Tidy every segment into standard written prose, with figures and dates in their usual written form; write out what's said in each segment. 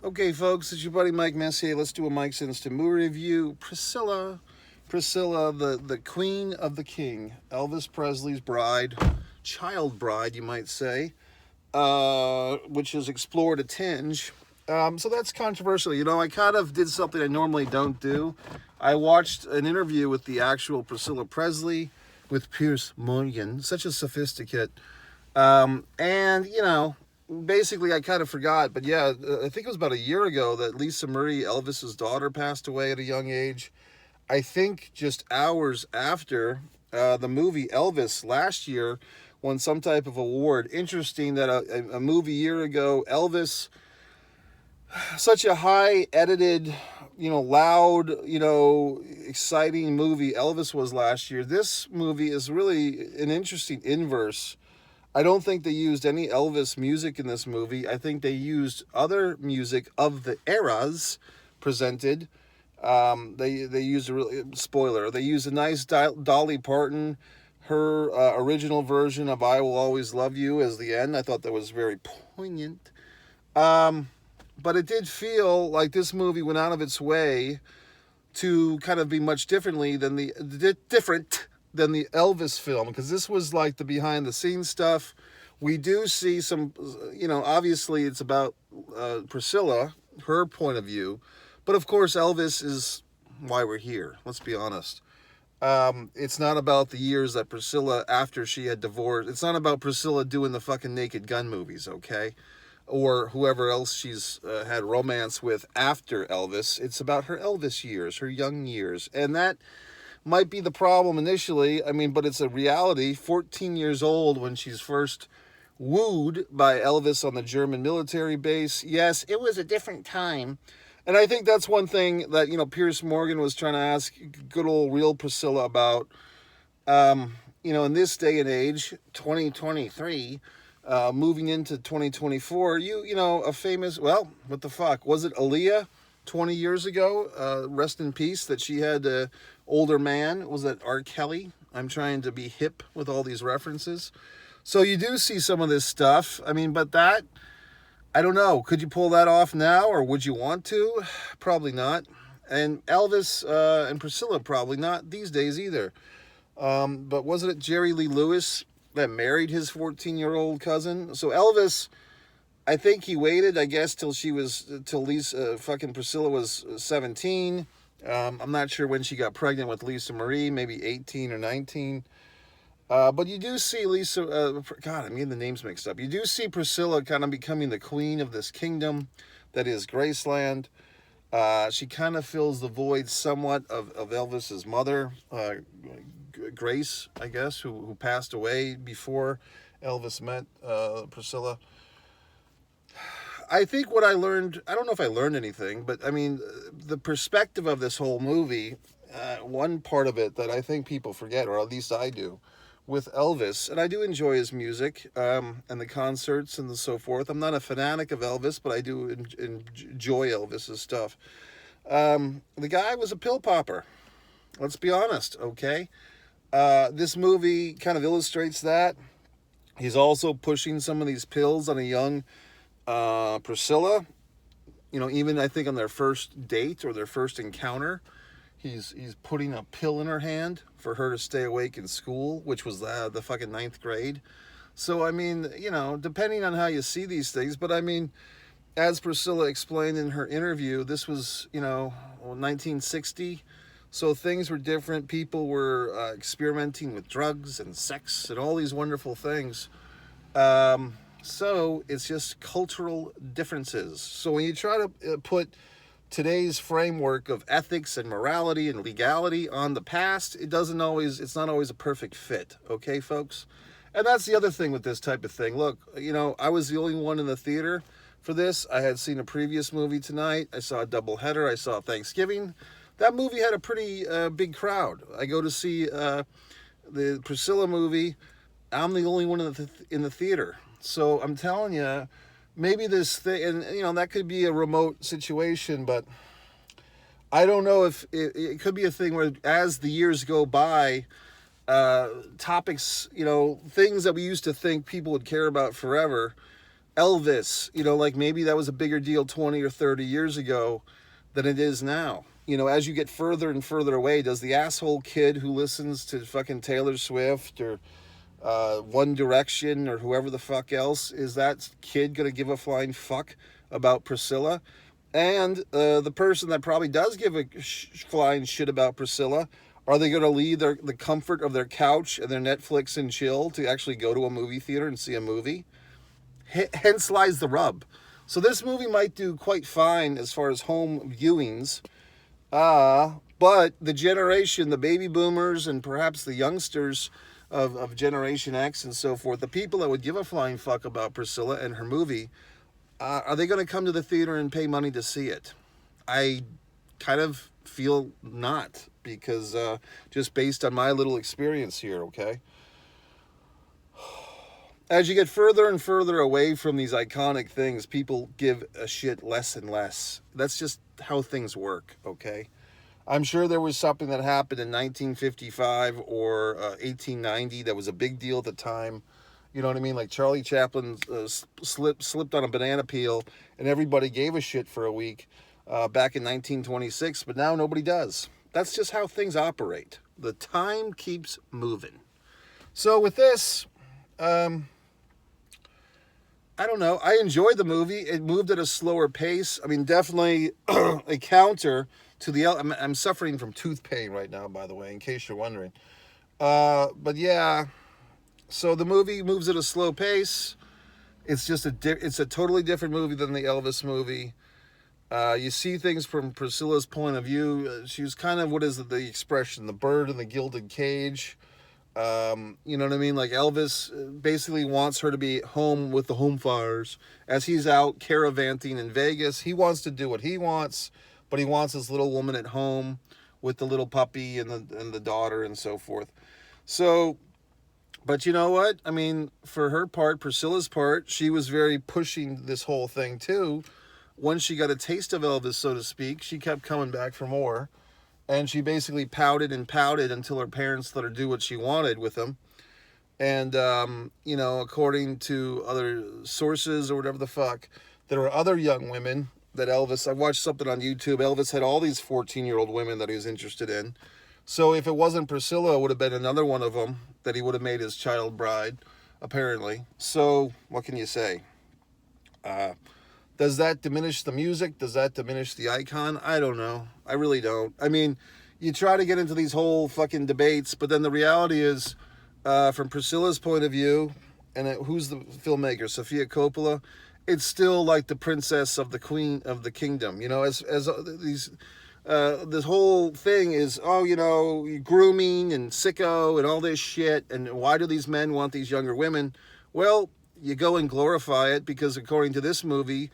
Okay, folks, it's your buddy Mike Messier. Let's do a Mike's Instant Movie Review. Priscilla, the queen of the king, Elvis Presley's bride, child bride, you might say, which has explored a tinge. So that's controversial. You know, I kind of did something I normally don't do. I watched an interview with the actual Priscilla Presley with Piers Morgan, such a sophisticate. And, you know, basically I kind of forgot, but yeah, I think it was about a year ago that Lisa Marie, Elvis's daughter, passed away at a young age. I think just hours after the movie Elvis last year won some type of award. Interesting that a movie a year ago, Elvis, such a high edited, loud, exciting movie Elvis was last year. This movie is really an interesting inverse. I don't think they used any Elvis music in this movie. I think they used other music of the eras presented. They used a really spoiler. They used a nice Dolly Parton, her original version of "I Will Always Love You" as the end. I thought that was very poignant. But it did feel like this movie went out of its way to kind of be much different than the Elvis film, because this was like the behind the scenes stuff. We do see some, obviously it's about Priscilla, her point of view, but of course Elvis is why we're here. Let's be honest. It's not about the years that Priscilla, after she had divorced, it's not about Priscilla doing the fucking Naked Gun movies, okay? Or whoever else she's had romance with after Elvis. It's about her Elvis years, her young years. And that might be the problem initially, but it's a reality. 14 years old when she's first wooed by Elvis on the German military base. Yes, it was a different time. And I think that's one thing that, Piers Morgan was trying to ask good old real Priscilla about. In this day and age, 2023, moving into 2024, a famous, well, what the fuck? Was it Aaliyah 20 years ago? Rest in peace, that she had an older man. Was that R. Kelly? I'm trying to be hip with all these references. So you do see some of this stuff. But that, I don't know. Could you pull that off now, or would you want to? Probably not. And Elvis and Priscilla probably not these days either. But wasn't it Jerry Lee Lewis that married his 14-year-old cousin? So Elvis, I think he waited, I guess, till Lisa, fucking Priscilla was 17. I'm not sure when she got pregnant with Lisa Marie, maybe 18 or 19. But you do see Lisa, God, I'm getting the names mixed up. You do see Priscilla kind of becoming the queen of this kingdom that is Graceland. She kind of fills the void somewhat of Elvis's mother, Grace, I guess, who passed away before Elvis met Priscilla. I think what I learned, I don't know if I learned anything, but the perspective of this whole movie, one part of it that I think people forget, or at least I do, with Elvis, and I do enjoy his music and the concerts and so forth. I'm not a fanatic of Elvis, but I do enjoy Elvis's stuff. The guy was a pill popper. Let's be honest, okay? This movie kind of illustrates that. He's also pushing some of these pills on a young Priscilla. Even I think on their first date or their first encounter, he's putting a pill in her hand for her to stay awake in school, which was the fucking 9th grade. So, depending on how you see these things, but as Priscilla explained in her interview, this was, 1960. So things were different. People were experimenting with drugs and sex and all these wonderful things. So it's just cultural differences. So when you try to put today's framework of ethics and morality and legality on the past, it's not always a perfect fit. Okay, folks? And that's the other thing with this type of thing. Look, I was the only one in the theater for this. I had seen a previous movie tonight. I saw a doubleheader. I saw Thanksgiving. That movie had a pretty big crowd. I go to see the Priscilla movie. I'm the only one in the theater. So I'm telling you, maybe this thing, and that could be a remote situation, but I don't know if it could be a thing where as the years go by, topics, things that we used to think people would care about forever, Elvis, like maybe that was a bigger deal 20 or 30 years ago than it is now. As you get further and further away, does the asshole kid who listens to fucking Taylor Swift or One Direction or whoever the fuck else, is that kid going to give a flying fuck about Priscilla? And the person that probably does give a flying shit about Priscilla, are they going to leave the comfort of their couch and their Netflix and chill to actually go to a movie theater and see a movie? Hence lies the rub. So this movie might do quite fine as far as home viewings, but the generation, the baby boomers, and perhaps the youngsters of Generation X and so forth, the people that would give a flying fuck about Priscilla and her movie, are they going to come to the theater and pay money to see it? I kind of feel not, because just based on my little experience here, okay? As you get further and further away from these iconic things, people give a shit less and less. That's just how things work, okay? I'm sure there was something that happened in 1955 or 1890 that was a big deal at the time. You know what I mean? Like Charlie Chaplin slipped on a banana peel and everybody gave a shit for a week back in 1926, but now nobody does. That's just how things operate. The time keeps moving. So with this, I don't know. I enjoyed the movie. It moved at a slower pace. I mean, definitely a counter to the... I'm suffering from tooth pain right now, by the way, in case you're wondering. But yeah, so the movie moves at a slow pace. It's just it's a totally different movie than the Elvis movie. You see things from Priscilla's point of view. She was kind of, what is it, the expression? The bird in the gilded cage. You know what I mean? Like Elvis basically wants her to be home with the home fires as he's out caravanting in Vegas. He wants to do what he wants, but he wants his little woman at home with the little puppy and the daughter and so forth. So, but you know what? I mean, for her part, Priscilla's part, she was very pushing this whole thing too. Once she got a taste of Elvis, so to speak, she kept coming back for more. And she basically pouted and pouted until her parents let her do what she wanted with him. And, according to other sources or whatever the fuck, there were other young women that Elvis... I watched something on YouTube. Elvis had all these 14-year-old women that he was interested in. So if it wasn't Priscilla, it would have been another one of them that he would have made his child bride, apparently. So what can you say? Does that diminish the music? Does that diminish the icon? I don't know. I really don't. I mean, you try to get into these whole fucking debates, but then the reality is, from Priscilla's point of view, and who's the filmmaker? Sofia Coppola. It's still like the princess of the queen of the kingdom. As these, this whole thing is, grooming and sicko and all this shit. And why do these men want these younger women? Well, you go and glorify it because according to this movie,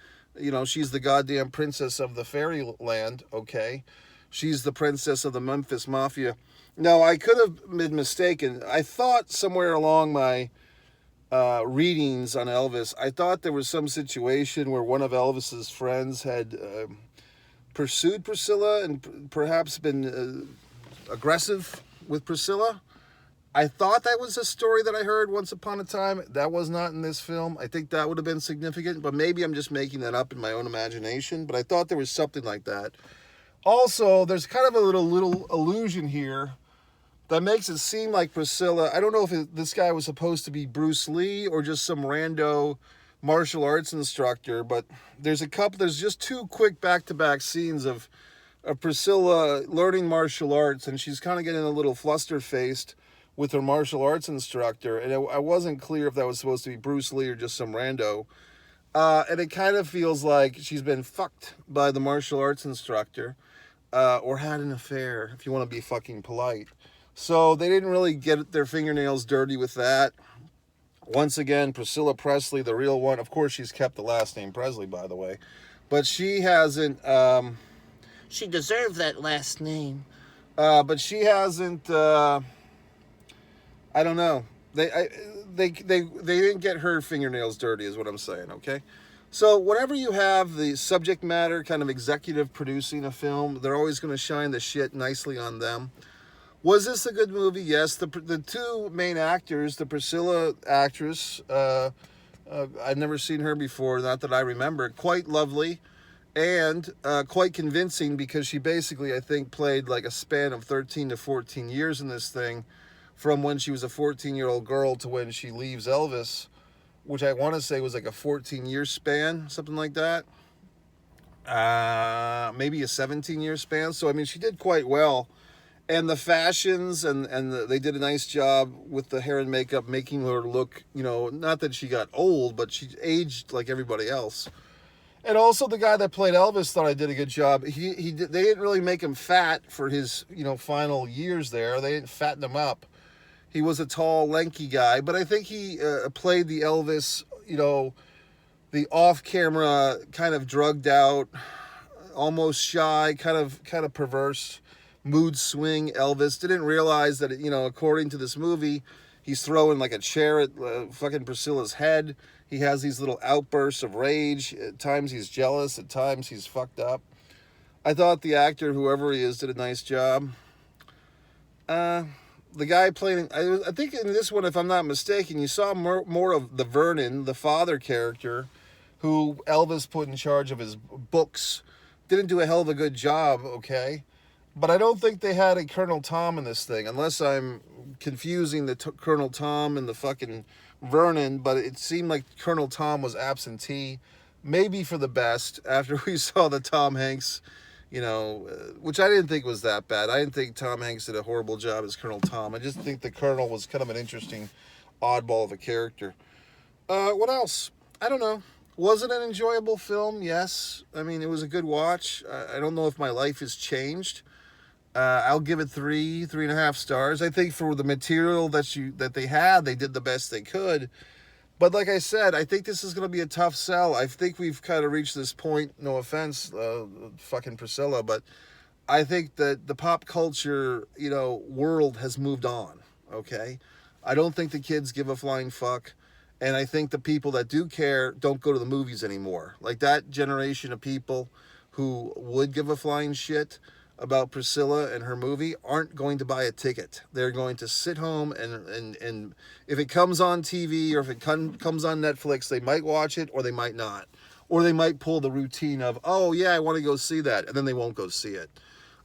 she's the goddamn princess of the fairyland, okay? She's the princess of the Memphis Mafia. Now, I could have been mistaken. I thought somewhere along my readings on Elvis, I thought there was some situation where one of Elvis's friends had pursued Priscilla and perhaps been aggressive with Priscilla. I thought that was a story that I heard once upon a time. That was not in this film. I think that would have been significant, but maybe I'm just making that up in my own imagination. But I thought there was something like that. Also, there's kind of a little illusion here that makes it seem like Priscilla... I don't know if this guy was supposed to be Bruce Lee or just some rando martial arts instructor, but there's just two quick back-to-back scenes of Priscilla learning martial arts, and she's kind of getting a little fluster-faced with her martial arts instructor, and I wasn't clear if that was supposed to be Bruce Lee or just some rando. And it kind of feels like she's been fucked by the martial arts instructor, or had an affair, if you want to be fucking polite. So they didn't really get their fingernails dirty with that. Once again, Priscilla Presley, the real one. Of course, she's kept the last name Presley, by the way. But she hasn't... she deserved that last name. But she hasn't... I don't know. They didn't get her fingernails dirty, is what I'm saying, okay? So whenever you have the subject matter kind of executive producing a film, they're always going to shine the shit nicely on them. Was this a good movie? Yes. The two main actors, the Priscilla actress, I've never seen her before, not that I remember. Quite lovely and quite convincing, because she basically, I think, played like a span of 13 to 14 years in this thing, from when she was a 14-year-old girl to when she leaves Elvis, which I want to say was like a 14-year span, something like that. Maybe a 17-year span. So, I mean, she did quite well. And the fashions, they did a nice job with the hair and makeup, making her look, not that she got old, but she aged like everybody else. And also the guy that played Elvis thought I did a good job. They didn't really make him fat for his, final years there. They didn't fatten him up. He was a tall, lanky guy, but I think he played the Elvis, the off-camera, kind of drugged out, almost shy, kind of perverse, mood swing Elvis. Didn't realize that, according to this movie, he's throwing like a chair at fucking Priscilla's head. He has these little outbursts of rage. At times he's jealous. At times he's fucked up. I thought the actor, whoever he is, did a nice job. The guy playing, I think in this one, if I'm not mistaken, you saw more of the Vernon, the father character, who Elvis put in charge of his books. Didn't do a hell of a good job, okay? But I don't think they had a Colonel Tom in this thing, unless I'm confusing the Colonel Tom and the fucking Vernon, but it seemed like Colonel Tom was absentee, maybe for the best, after we saw the Tom Hanks, which I didn't think was that bad. I didn't think Tom Hanks did a horrible job as Colonel Tom. I just think the Colonel was kind of an interesting oddball of a character. What else? I don't know. Was it an enjoyable film? Yes. I mean, it was a good watch. I don't know if my life has changed. I'll give it 3.5 stars. I think for the material that they had, they did the best they could. But like I said, I think this is going to be a tough sell. I think we've kind of reached this point, no offense, fucking Priscilla, but I think that the pop culture, world has moved on, okay? I don't think the kids give a flying fuck. And I think the people that do care don't go to the movies anymore. Like that generation of people who would give a flying shit about Priscilla and her movie aren't going to buy a ticket. They're going to sit home and if it comes on TV or if it comes on Netflix, they might watch it or they might not. Or they might pull the routine of, oh yeah, I want to go see that, and then they won't go see it.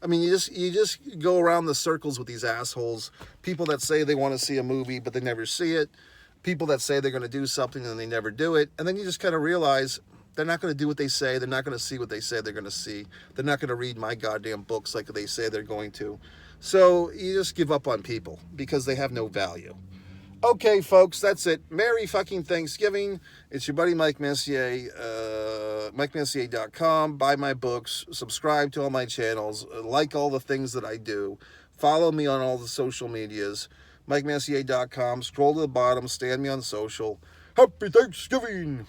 I mean, you just go around the circles with these assholes. People that say they want to see a movie but they never see it. People that say they're going to do something and they never do it. And then you just kind of realize they're not going to do what they say. They're not going to see what they say they're going to see. They're not going to read my goddamn books like they say they're going to. So you just give up on people because they have no value. Okay, folks, that's it. Merry fucking Thanksgiving. It's your buddy Mike Messier, MikeMessier.com. Buy my books. Subscribe to all my channels. Like all the things that I do. Follow me on all the social medias. MikeMessier.com. Scroll to the bottom. Stand me on social. Happy Thanksgiving!